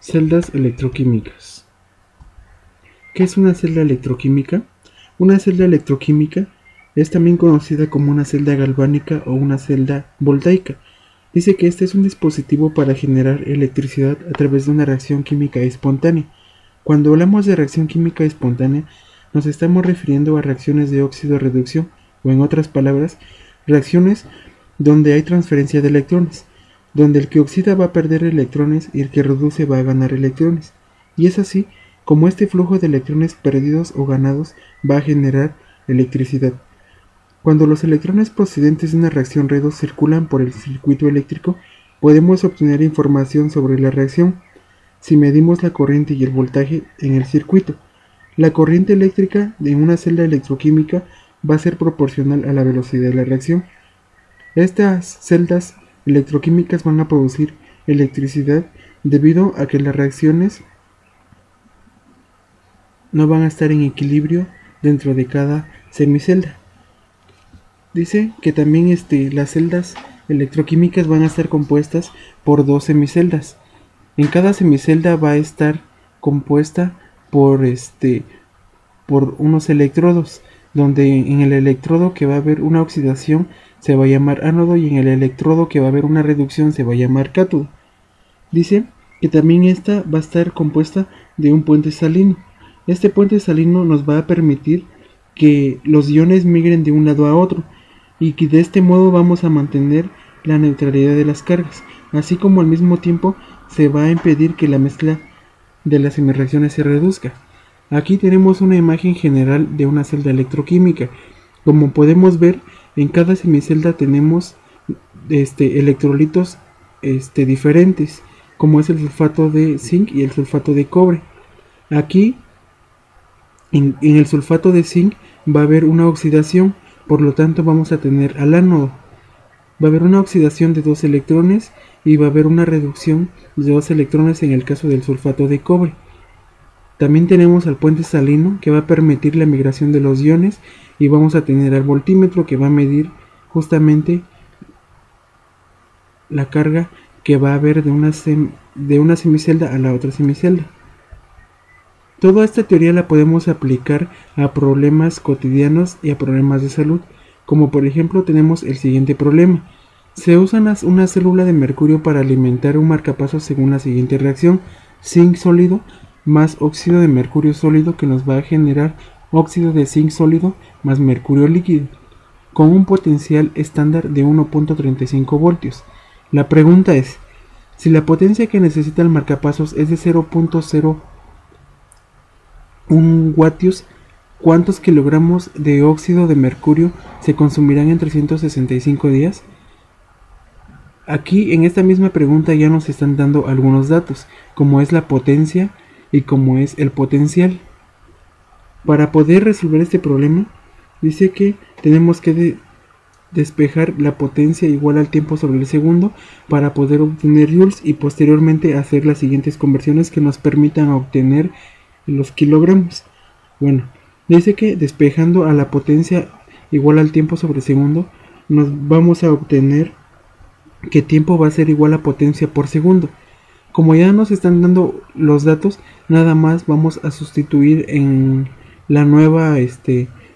Celdas electroquímicas. ¿Qué es una celda electroquímica? Una celda electroquímica es también conocida como una celda galvánica o una celda voltaica. Dice que este es un dispositivo para generar electricidad a través de una reacción química espontánea. Cuando hablamos de reacción química espontánea, nos estamos refiriendo a reacciones de óxido-reducción, o en otras palabras, reacciones donde hay transferencia de electrones, donde el que oxida va a perder electrones y el que reduce va a ganar electrones. Y es así como este flujo de electrones perdidos o ganados va a generar electricidad. Cuando los electrones procedentes de una reacción redox circulan por el circuito eléctrico, podemos obtener información sobre la reacción si medimos la corriente y el voltaje en el circuito. La corriente eléctrica de una celda electroquímica va a ser proporcional a la velocidad de la reacción. Estas celdas electroquímicas van a producir electricidad debido a que las reacciones no van a estar en equilibrio dentro de cada semicelda. Dice que también las celdas electroquímicas van a estar compuestas por dos semiceldas. En cada semicelda va a estar compuesta por unos electrodos, donde en el electrodo que va a haber una oxidación se va a llamar ánodo y en el electrodo que va a haber una reducción se va a llamar cátodo. Dice que también esta va a estar compuesta de un puente salino. Este puente salino nos va a permitir que los iones migren de un lado a otro y que de este modo vamos a mantener la neutralidad de las cargas, así como al mismo tiempo se va a impedir que la mezcla de las semireacciones se reduzca. Aquí tenemos una imagen general de una celda electroquímica. Como podemos ver, en cada semicelda tenemos electrolitos diferentes, como es el sulfato de zinc y el sulfato de cobre. Aquí en el sulfato de zinc va a haber una oxidación, por lo tanto vamos a tener al ánodo. Va a haber una oxidación de 2 electrones y va a haber una reducción de 2 electrones en el caso del sulfato de cobre. También tenemos al puente salino que va a permitir la migración de los iones y vamos a tener al voltímetro que va a medir justamente la carga que va a haber de una semicelda a la otra semicelda. Toda esta teoría la podemos aplicar a problemas cotidianos y a problemas de salud, como por ejemplo tenemos el siguiente problema. Se usa una célula de mercurio para alimentar un marcapasos según la siguiente reacción: zinc sólido más óxido de mercurio sólido, que nos va a generar óxido de zinc sólido más mercurio líquido, con un potencial estándar de 1.35 voltios. La pregunta es, si la potencia que necesita el marcapasos es de 0.01 vatios, ¿cuántos kilogramos de óxido de mercurio se consumirán en 365 días? Aquí en esta misma pregunta ya nos están dando algunos datos, como es la potencia y como es el potencial. Para poder resolver este problema, dice que tenemos que despejar la potencia igual al tiempo sobre el segundo para poder obtener joules y posteriormente hacer las siguientes conversiones que nos permitan obtener los kilogramos. Bueno, dice que despejando a la potencia igual al tiempo sobre segundo, nos vamos a obtener que tiempo va a ser igual a potencia por segundo. Como ya nos están dando los datos, nada más vamos a sustituir en la nueva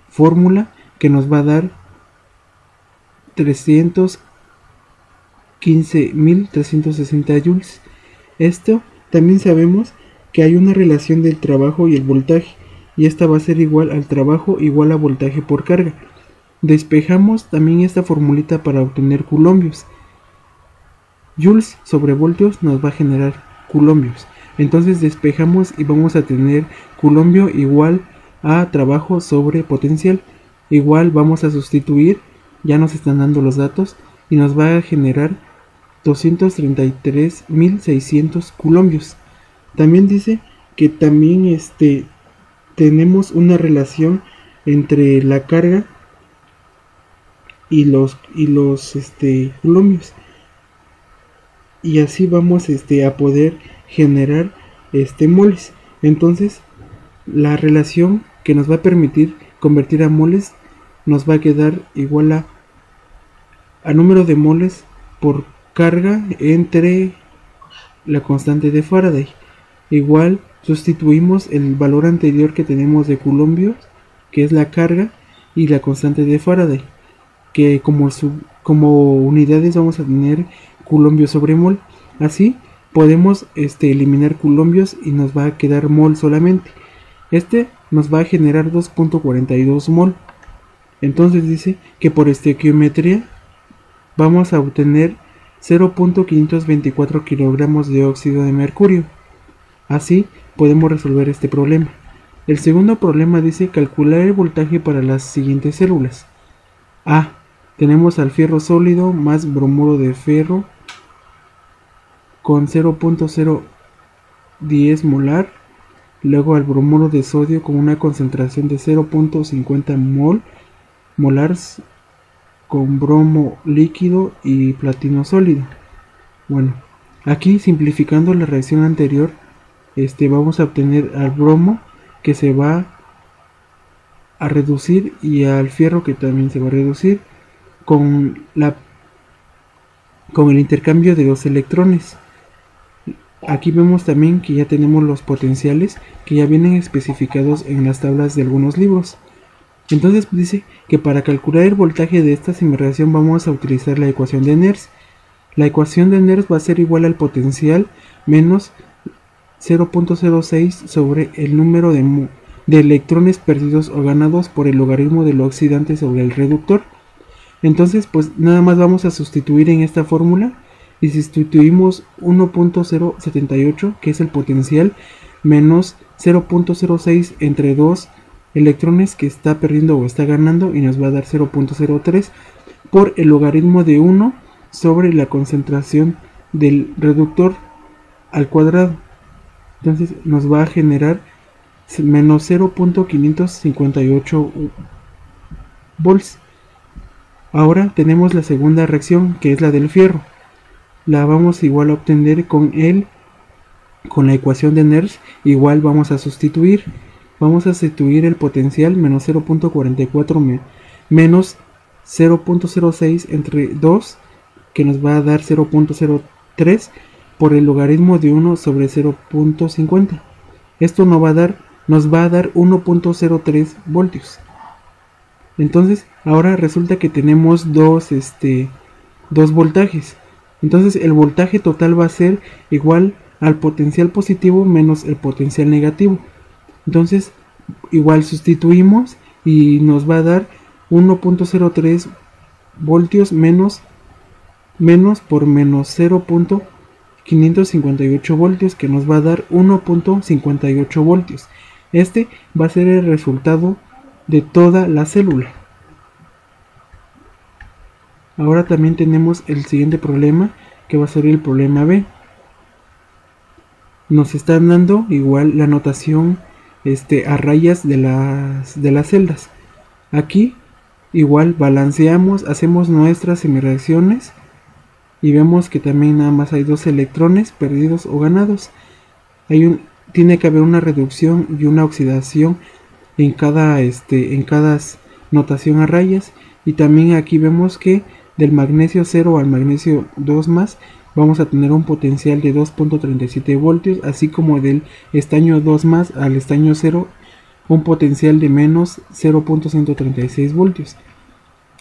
fórmula que nos va a dar 315.360 joules. Esto también sabemos que hay una relación del trabajo y el voltaje, y esta va a ser igual al trabajo igual a voltaje por carga. Despejamos también esta formulita para obtener coulombios. Joules sobre voltios nos va a generar coulombios. Entonces despejamos y vamos a tener coulombio igual a trabajo sobre potencial. Igual vamos a sustituir, ya nos están dando los datos, y nos va a generar 233.600 coulombios. También dice que también tenemos una relación entre la carga y los coulombios. Y así vamos a poder generar moles. Entonces la relación que nos va a permitir convertir a moles nos va a quedar igual a número de moles por carga entre la constante de Faraday. Igual sustituimos el valor anterior que tenemos de coulombios, que es la carga, y la constante de Faraday, que como unidades vamos a tener coulombios sobre mol. Así podemos eliminar coulombios y nos va a quedar mol solamente. Nos va a generar 2.42 mol. Entonces dice que por estequiometría vamos a obtener 0.524 kilogramos de óxido de mercurio. Así podemos resolver este problema. El segundo problema dice calcular el voltaje para las siguientes células. A. Tenemos al fierro sólido más bromuro de ferro con 0.010 molar. Luego al bromuro de sodio con una concentración de 0.50 molars con bromo líquido y platino sólido. Bueno, aquí simplificando la reacción anterior, vamos a obtener al bromo, que se va a reducir, y al fierro, que también se va a reducir con el intercambio de los electrones. Aquí vemos también que ya tenemos los potenciales que ya vienen especificados en las tablas de algunos libros. Entonces dice que para calcular el voltaje de esta semireacción vamos a utilizar la ecuación de Nernst. La ecuación de Nernst va a ser igual al potencial menos 0.06 sobre el número de electrones perdidos o ganados por el logaritmo del oxidante sobre el reductor. Entonces pues nada más vamos a sustituir en esta fórmula y sustituimos 1.078, que es el potencial, menos 0.06 entre 2 electrones que está perdiendo o está ganando, y nos va a dar 0.03 por el logaritmo de 1 sobre la concentración del reductor al cuadrado. Entonces nos va a generar menos 0.558 volts. Ahora tenemos la segunda reacción, que es la del fierro. La vamos igual a obtener con la ecuación de Nernst. Igual vamos a sustituir el potencial menos 0.44 menos 0.06 entre 2, que nos va a dar 0.03 por el logaritmo de 1 sobre 0.50. Esto nos va a dar 1.03 voltios. Entonces ahora resulta que tenemos dos voltajes. Entonces el voltaje total va a ser igual al potencial positivo menos el potencial negativo. Entonces igual sustituimos y nos va a dar 1.03 voltios menos por menos 0.558 voltios, que nos va a dar 1.58 voltios. Este va a ser el resultado de toda la célula. Ahora también tenemos el siguiente problema, que va a ser el problema B. Nos están dando igual la notación a rayas de las celdas. Aquí igual balanceamos, hacemos nuestras semireacciones y vemos que también nada más hay dos electrones perdidos o ganados. Tiene que haber una reducción y una oxidación en cada notación a rayas. Y también aquí vemos que del magnesio 0 al magnesio 2 más vamos a tener un potencial de 2.37 voltios, así como del estaño 2 más al estaño 0 un potencial de menos 0.136 voltios.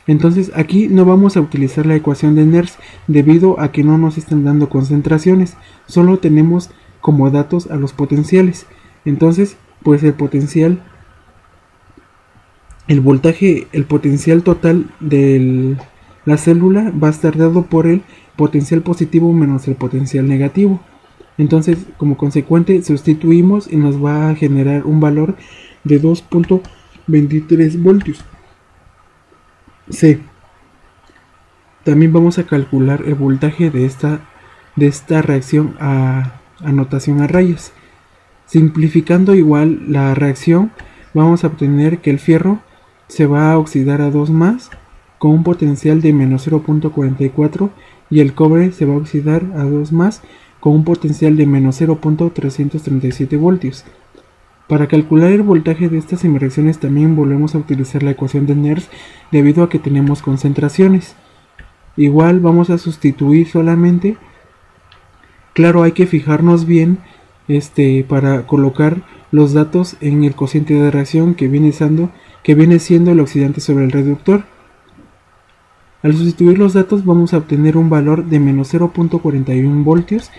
Entonces aquí no vamos a utilizar la ecuación de Nernst debido a que no nos están dando concentraciones, solo tenemos como datos a los potenciales. Entonces pues el potencial total de la célula va a estar dado por el potencial positivo menos el potencial negativo. Entonces como consecuente sustituimos y nos va a generar un valor de 2.23 voltios. C. También vamos a calcular el voltaje de esta reacción a notación a rayas. Simplificando igual la reacción, vamos a obtener que el fierro se va a oxidar a 2 más con un potencial de menos 0.44 y el cobre se va a oxidar a 2 más con un potencial de menos 0.337 voltios. Para calcular el voltaje de estas semireacciones también volvemos a utilizar la ecuación de Nernst debido a que tenemos concentraciones. Igual vamos a sustituir solamente. Claro, hay que fijarnos bien para colocar los datos en el cociente de reacción que viene siendo el oxidante sobre el reductor. Al sustituir los datos vamos a obtener un valor de menos 0.41 voltios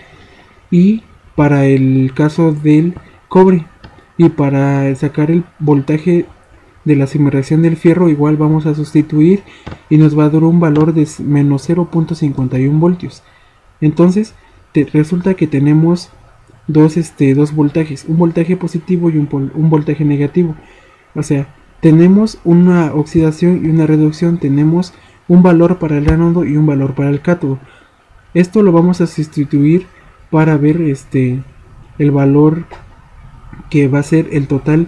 y para el caso del cobre, y para sacar el voltaje de la semireacción del fierro igual vamos a sustituir y nos va a dar un valor de menos 0.51 voltios. Entonces resulta que tenemos dos voltajes, un voltaje positivo y un voltaje negativo. O sea, tenemos una oxidación y una reducción, tenemos un valor para el ánodo y un valor para el cátodo. Esto lo vamos a sustituir para ver el valor que va a ser el total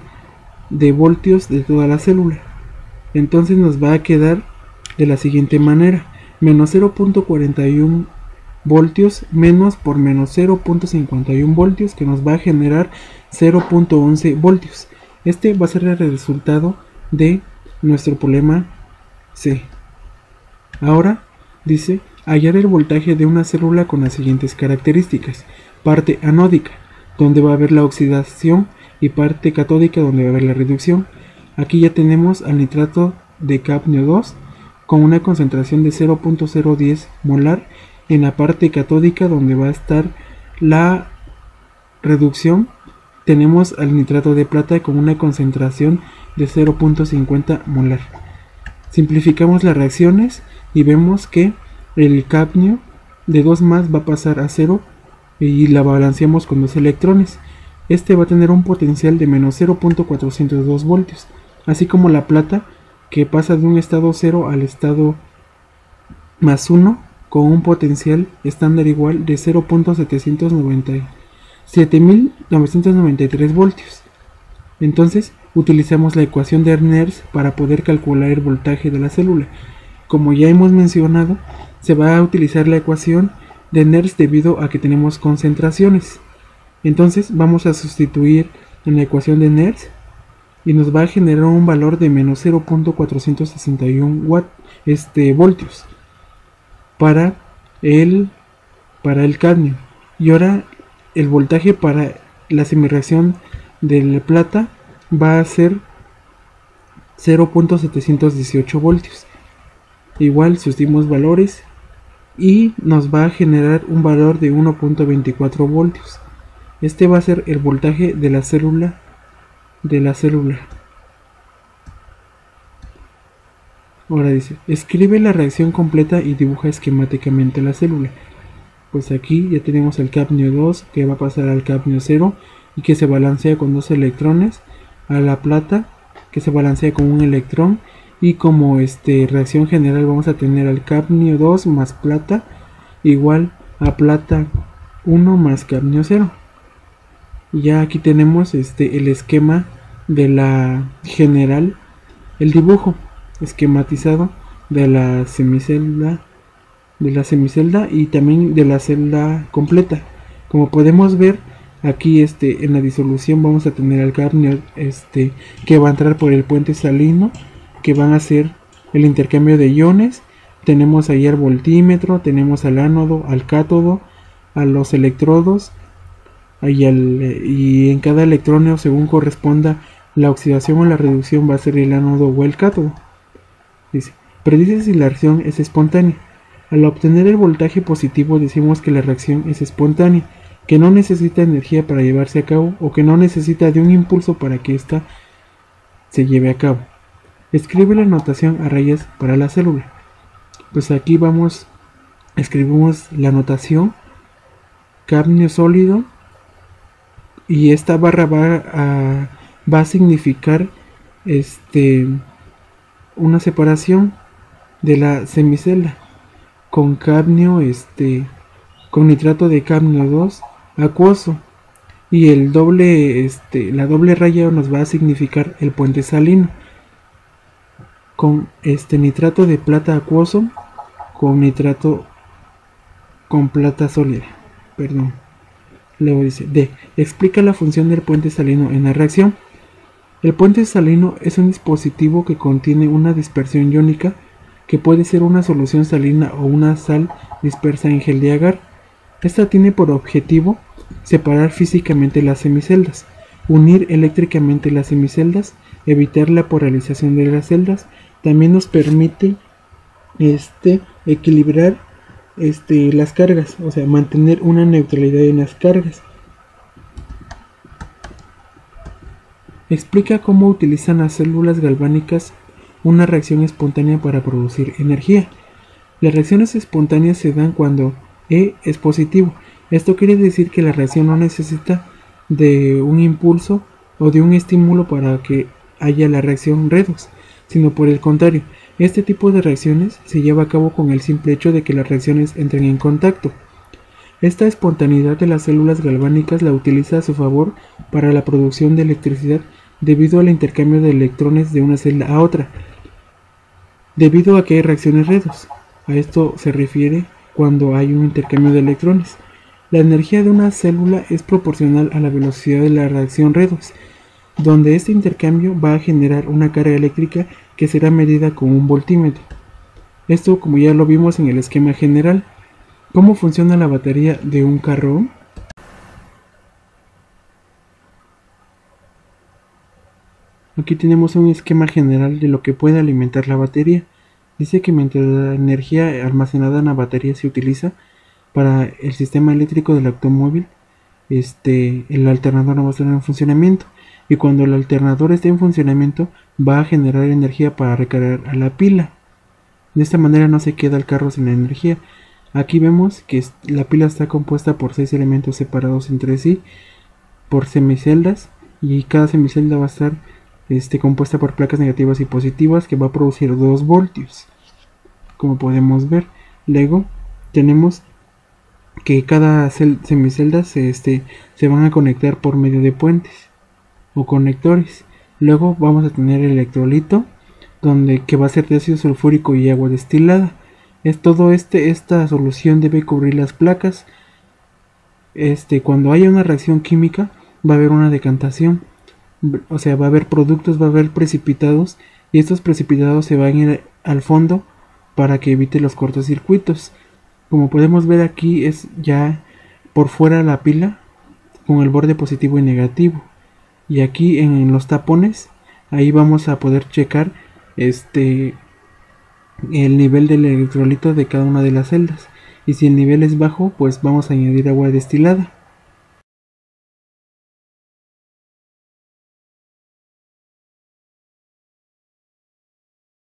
de voltios de toda la célula. Entonces nos va a quedar de la siguiente manera: menos 0.41 voltios menos por menos 0.51 voltios, que nos va a generar 0.11 voltios. Este va a ser el resultado de nuestro problema C. Ahora dice hallar el voltaje de una célula con las siguientes características: parte anódica, donde va a haber la oxidación, y parte catódica, donde va a haber la reducción. Aquí ya tenemos al nitrato de cadmio 2 con una concentración de 0.010 molar en la parte catódica, donde va a estar la reducción. Tenemos al nitrato de plata con una concentración de 0.50 molar. Simplificamos las reacciones y vemos que el cadmio de 2 más va a pasar a 0 y la balanceamos con 2 electrones. Este va a tener un potencial de menos 0.402 voltios, así como la plata, que pasa de un estado 0 al estado más 1 con un potencial estándar igual de 0.7993 voltios. Entonces utilizamos la ecuación de Nernst para poder calcular el voltaje de la célula. Como ya hemos mencionado, se va a utilizar la ecuación de Nernst debido a que tenemos concentraciones. Entonces vamos a sustituir en la ecuación de Nernst y nos va a generar un valor de menos 0.461 voltios para el cadmio. Y ahora el voltaje para la semireacción de la plata va a ser 0.718 voltios. Igual sustituimos valores y nos va a generar un valor de 1.24 voltios. Este va a ser el voltaje de la célula. Ahora dice, escribe la reacción completa y dibuja esquemáticamente la célula. Pues aquí ya tenemos el cadmio 2 que va a pasar al cadmio 0 y que se balancea con 2 electrones, a la plata que se balancea con un electrón, y como reacción general vamos a tener al cadmio 2 más plata igual a plata 1 más cadmio 0. Ya aquí tenemos el esquema de la general, el dibujo esquematizado de la semicelda y también de la celda completa. Como podemos ver aquí en la disolución vamos a tener al cadmio que va a entrar por el puente salino, que van a hacer el intercambio de iones. Tenemos ahí al voltímetro, tenemos al ánodo, al cátodo, a los electrodos y en cada electróneo, según corresponda la oxidación o la reducción, va a ser el ánodo o el cátodo. Dice, predice si la reacción es espontánea. Al obtener el voltaje positivo decimos que la reacción es espontánea, que no necesita energía para llevarse a cabo o que no necesita de un impulso para que ésta se lleve a cabo. Escribe la notación a rayas para la célula. Pues aquí escribimos la notación cadmio sólido, y esta barra va a significar una separación de la semicelda con cadmio con nitrato de cadmio 2 acuoso, y el la doble raya nos va a significar el puente salino con nitrato de plata acuoso con plata sólida. Luego dice D. Explica la función del puente salino en la reacción. El puente salino es un dispositivo que contiene una dispersión iónica que puede ser una solución salina o una sal dispersa en gel de agar. Esta tiene por objetivo separar físicamente las semiceldas, unir eléctricamente las semiceldas, evitar la polarización de las celdas. También nos permite equilibrar las cargas, o sea, mantener una neutralidad en las cargas. Explica cómo utilizan las células galvánicas una reacción espontánea para producir energía. Las reacciones espontáneas se dan cuando E es positivo. Esto quiere decir que la reacción no necesita de un impulso o de un estímulo para que haya la reacción redox, sino por el contrario, este tipo de reacciones se lleva a cabo con el simple hecho de que las reacciones entren en contacto. Esta espontaneidad de las células galvánicas la utiliza a su favor para la producción de electricidad debido al intercambio de electrones de una celda a otra, debido a que hay reacciones redox. A esto se refiere cuando hay un intercambio de electrones. La energía de una célula es proporcional a la velocidad de la reacción redox, donde este intercambio va a generar una carga eléctrica que será medida con un voltímetro. Esto, como ya lo vimos en el esquema general. ¿Cómo funciona la batería de un carro? Aquí tenemos un esquema general de lo que puede alimentar la batería. Dice que mientras la energía almacenada en la batería se utiliza para el sistema eléctrico del automóvil, el alternador no va a estar en funcionamiento. Y cuando el alternador esté en funcionamiento, va a generar energía para recargar a la pila. De esta manera no se queda el carro sin la energía. Aquí vemos que la pila está compuesta por 6 elementos separados entre sí por semiceldas, y cada semicelda va a estar compuesta por placas negativas y positivas que va a producir 2 voltios, como podemos ver. Luego tenemos que cada semicelda se van a conectar por medio de puentes o conectores. Luego vamos a tener el electrolito, que va a ser de ácido sulfúrico y agua destilada. Esta solución debe cubrir las placas. Cuando haya una reacción química va a haber una decantación, o sea, va a haber productos, va a haber precipitados, y estos precipitados se van a ir al fondo para que evite los cortocircuitos. Como podemos ver, aquí es ya por fuera la pila con el borde positivo y negativo, y aquí en los tapones ahí vamos a poder checar el nivel del electrolito de cada una de las celdas, y si el nivel es bajo, pues vamos a añadir agua destilada.